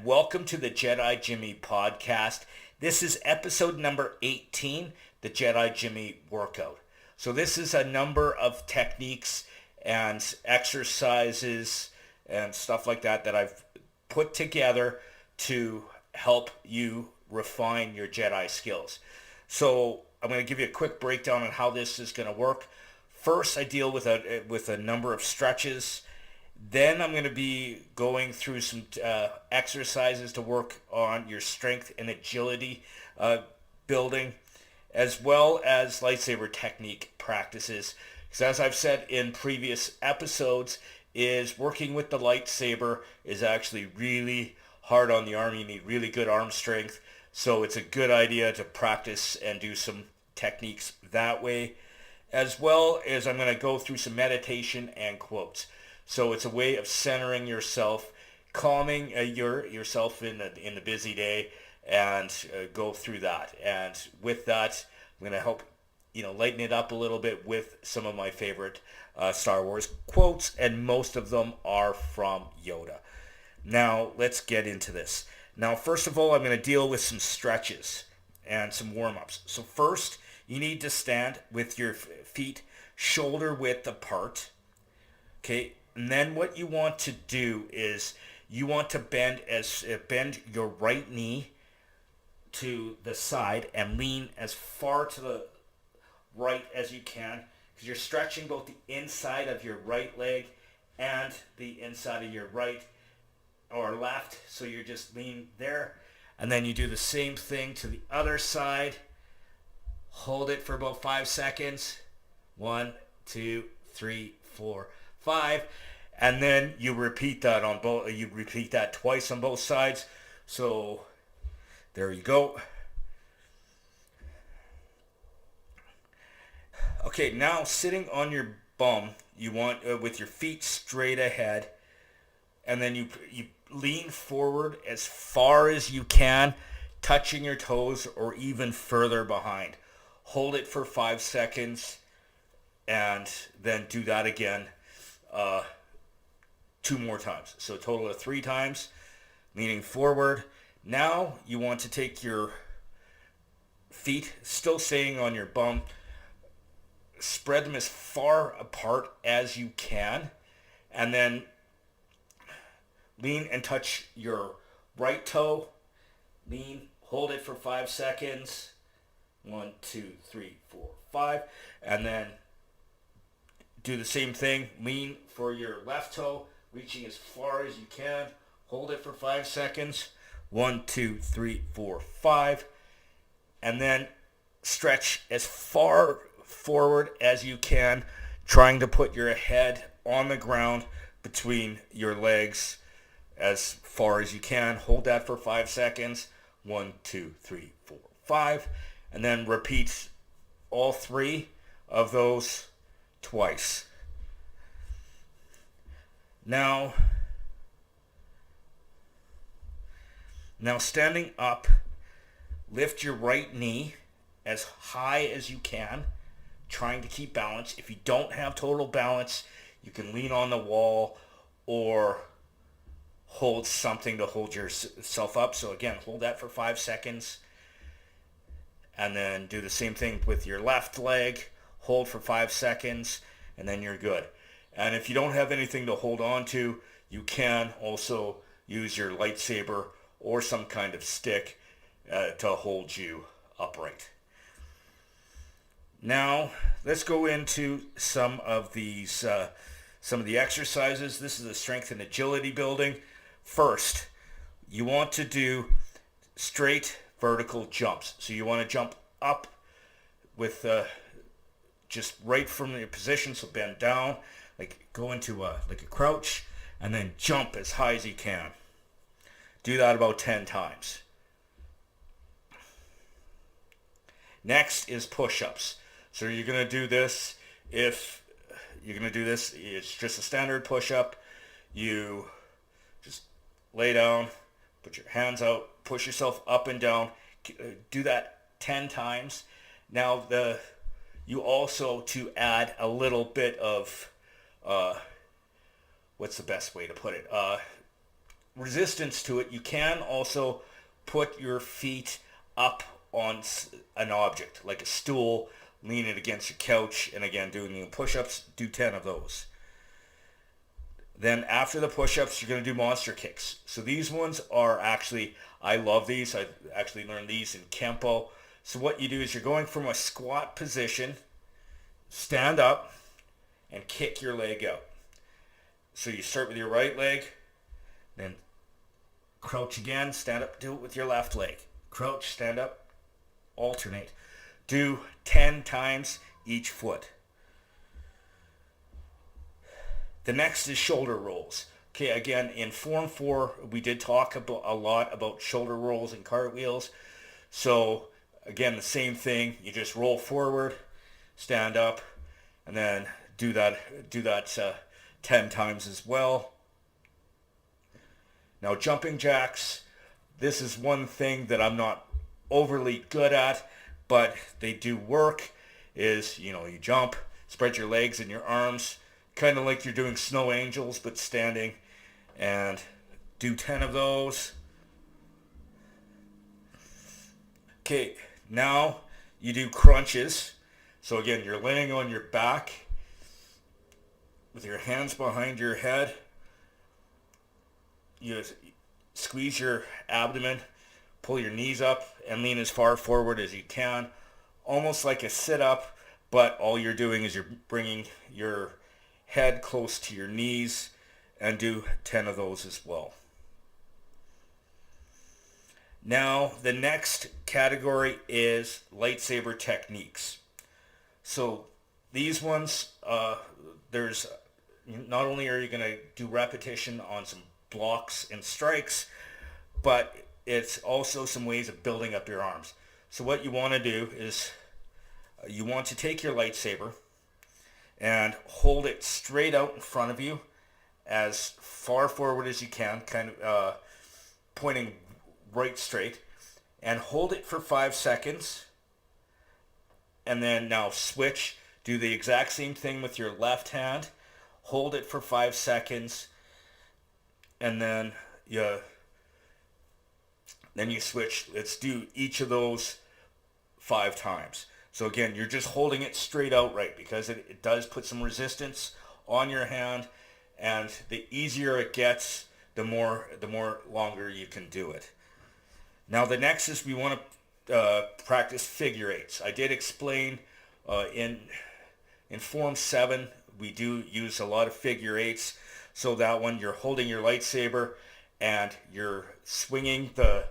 welcome to the Jedi Jimmy podcast. This is episode number 18, the Jedi Jimmy Workout. So this is a number of techniques and exercises and stuff like that that I've put together to help you refine your Jedi skills. So I'm going to give you a quick breakdown on how this is going to work. First, I deal with a number of stretches. Then I'm going to be going through some exercises to work on your strength and agility building, as well as lightsaber technique practices. Because as I've said in previous episodes, is working with the lightsaber is actually really hard on the arm. You need really good arm strength. So it's a good idea to practice and do some techniques that way. As well as I'm going to go through some meditation and quotes. So it's a way of centering yourself, calming yourself in the busy day, and go through that. And with that, I'm going to help lighten it up a little bit with some of my favorite Star Wars quotes, and most of them are from Yoda. Now let's get into this. Now first of all, I'm going to deal with some stretches and some warm-ups. So first, you need to stand with your feet shoulder width apart. Okay. And then what you want to do is you want to bend your right knee to the side and lean as far to the right as you can, because you're stretching both the inside of your right leg and the inside of your right or left. So you're just lean there. And then you do the same thing to the other side. Hold it for about 5 seconds. 1, 2, 3, 4, 5. And then you repeat that on both. You repeat that twice on both sides. So there you go. Okay, now sitting on your bum, you want with your feet straight ahead, and then you lean forward as far as you can, touching your toes or even further behind. Hold it for 5 seconds, and then do that again. 2 more times. So a total of 3 times, leaning forward. Now you want to take your feet, still staying on your bum, spread them as far apart as you can, and then lean and touch your right toe. Lean, hold it for 5 seconds. 1, 2, 3, 4, 5. And then do the same thing. Lean for your left toe, reaching as far as you can. Hold it for 5 seconds. 1, 2, 3, 4, 5. And then stretch as far forward as you can, trying to put your head on the ground between your legs as far as you can. Hold that for 5 seconds. 1, 2, 3, 4, 5. And then repeat all 3 of those twice. Now standing up, lift your right knee as high as you can, trying to keep balance. If you don't have total balance, you can lean on the wall or hold something to hold yourself up. So again, hold that for 5 seconds. And then do the same thing with your left leg. Hold for 5 seconds, and then you're good. And if you don't have anything to hold on to, you can also use your lightsaber or some kind of stick to hold you upright. Now, let's go into some of the exercises. This is the strength and agility building. First, you want to do straight vertical jumps. So you want to jump up with just right from your position, so bend down, like go into a crouch, and then jump as high as you can. Do that about 10 times. Next is push-ups. So you're going to do this. If you're going to do this, it's just a standard push-up. You just lay down, put your hands out, push yourself up and down. Do that 10 times. Now you also, to add a little bit of what's the best way to put it? resistance to it, you can also put your feet up on an object, like a stool, lean it against your couch, and again, doing push-ups, do 10 of those. Then after the push-ups, you're going to do monster kicks. So these ones are actually, I love these. I actually learned these in Kempo. So what you do is you're going from a squat position, stand up, and kick your leg out. So you start with your right leg, then crouch again, stand up, do it with your left leg. Crouch, stand up, alternate. Do 10 times each foot. The next is shoulder rolls. Okay, again, in Form 4, we did talk a lot about shoulder rolls and cartwheels. So, again, the same thing. You just roll forward, stand up, and then do that 10 times as well. Now, jumping jacks, this is one thing that I'm not overly good at, but they do work. Is, you jump, spread your legs and your arms, kind of like you're doing snow angels, but standing, and do 10 of those. Okay, now you do crunches. So again, you're laying on your back with your hands behind your head. You squeeze your abdomen, pull your knees up, and lean as far forward as you can, almost like a sit-up, but all you're doing is you're bringing your head close to your knees, and do 10 of those as well. Now, the next category is lightsaber techniques. So these ones, there's not only are you going to do repetition on some blocks and strikes, but it's also some ways of building up your arms. So what you want to do is you want to take your lightsaber and hold it straight out in front of you as far forward as you can, kind of pointing right straight, and hold it for 5 seconds. And then now switch, do the exact same thing with your left hand, hold it for 5 seconds, and then you switch. Let's do each of those 5 times. So again, you're just holding it straight out, right, because it does put some resistance on your hand, and the easier it gets, the more longer you can do it. Now the next is we want to practice figure eights. I did explain in Form 7, we do use a lot of figure eights. So that one, you're holding your lightsaber and you're swinging the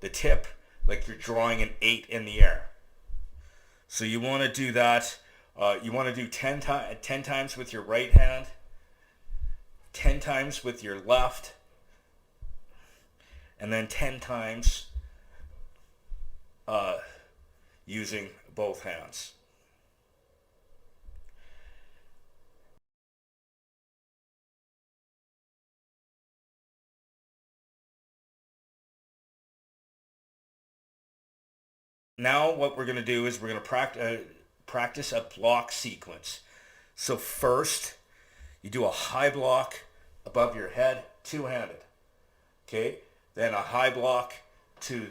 tip like you're drawing an 8 in the air. So you want to do that. You want to do 10 times with your right hand, 10 times with your left, and then 10 times using both hands. Now what we're going to do is we're going to practice a block sequence. So first, you do a high block above your head, two-handed. Okay? Then a high block to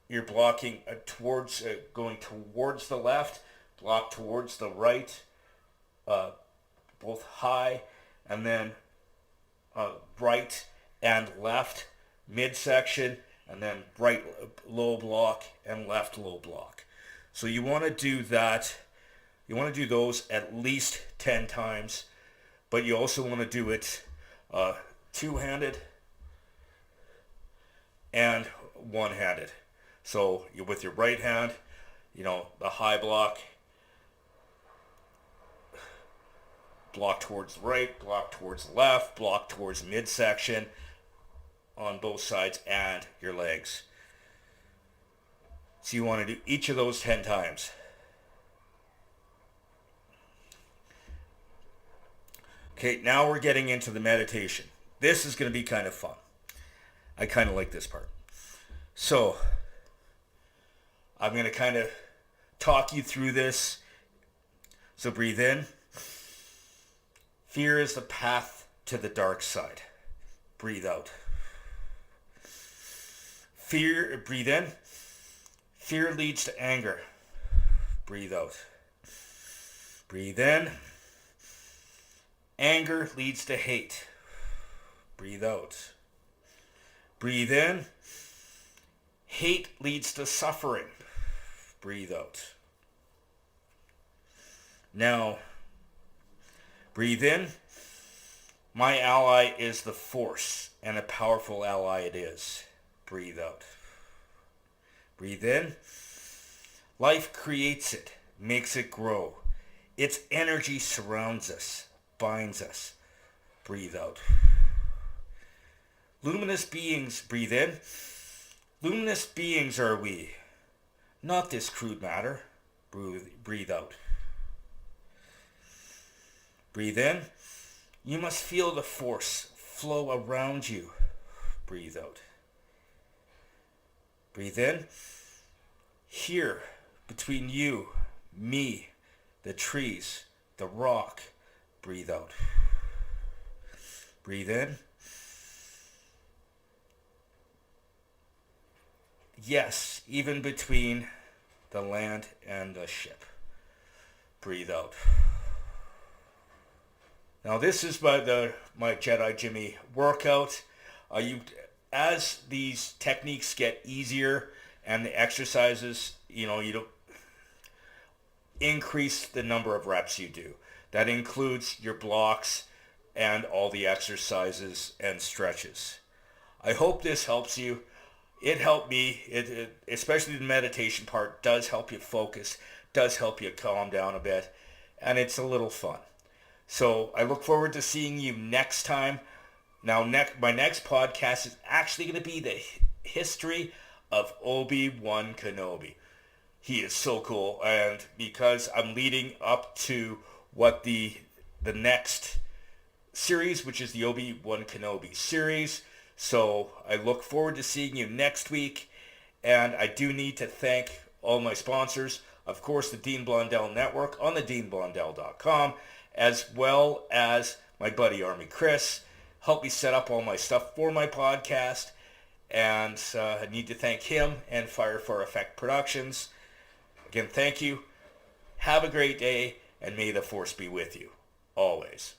you're blocking towards, going towards the left, block towards the right, both high, and then right and left midsection, and then right low block and left low block. So you want to do that. You want to do those at least 10 times, but you also want to do it two-handed and one-handed. So you with your right hand, the high block, block towards the right, block towards the left, block towards midsection on both sides and your legs. So you want to do each of those 10 times. Okay, now we're getting into the meditation. This is going to be kind of fun. I kind of like this part. So I'm going to kind of talk you through this. So breathe in. Fear is the path to the dark side. Breathe out. Fear, breathe in. Fear leads to anger. Breathe out. Breathe in. Anger leads to hate. Breathe out. Breathe in. Hate leads to suffering. Breathe out. Now, breathe in. My ally is the Force, and a powerful ally it is. Breathe out. Breathe in. Life creates it, makes it grow. Its energy surrounds us, binds us. Breathe out. Luminous beings, breathe in. Luminous beings are we, not this crude matter. Breathe out. Breathe in. You must feel the Force flow around you. Breathe out. Breathe in. Here, between you, me, the trees, the rock. Breathe out. Breathe in. Yes, even between the land and the ship. Breathe out. Now this is my Jedi Jimmy workout. As these techniques get easier and the exercises, you don't increase the number of reps you do. That includes your blocks and all the exercises and stretches. I hope this helps you. It helped me, especially the meditation part does help you focus, does help you calm down a bit, and it's a little fun. So I look forward to seeing you next time. Now, my next podcast is actually going to be the history of Obi-Wan Kenobi. He is so cool, and because I'm leading up to what the next series, which is the Obi-Wan Kenobi series, so I look forward to seeing you next week, and I do need to thank all my sponsors, of course, the Dean Blondell Network on the deanblondell.com, as well as my buddy Army Chris, helped me set up all my stuff for my podcast, and I need to thank him and Fire for Effect Productions. Again, thank you. Have a great day, and may the Force be with you, always.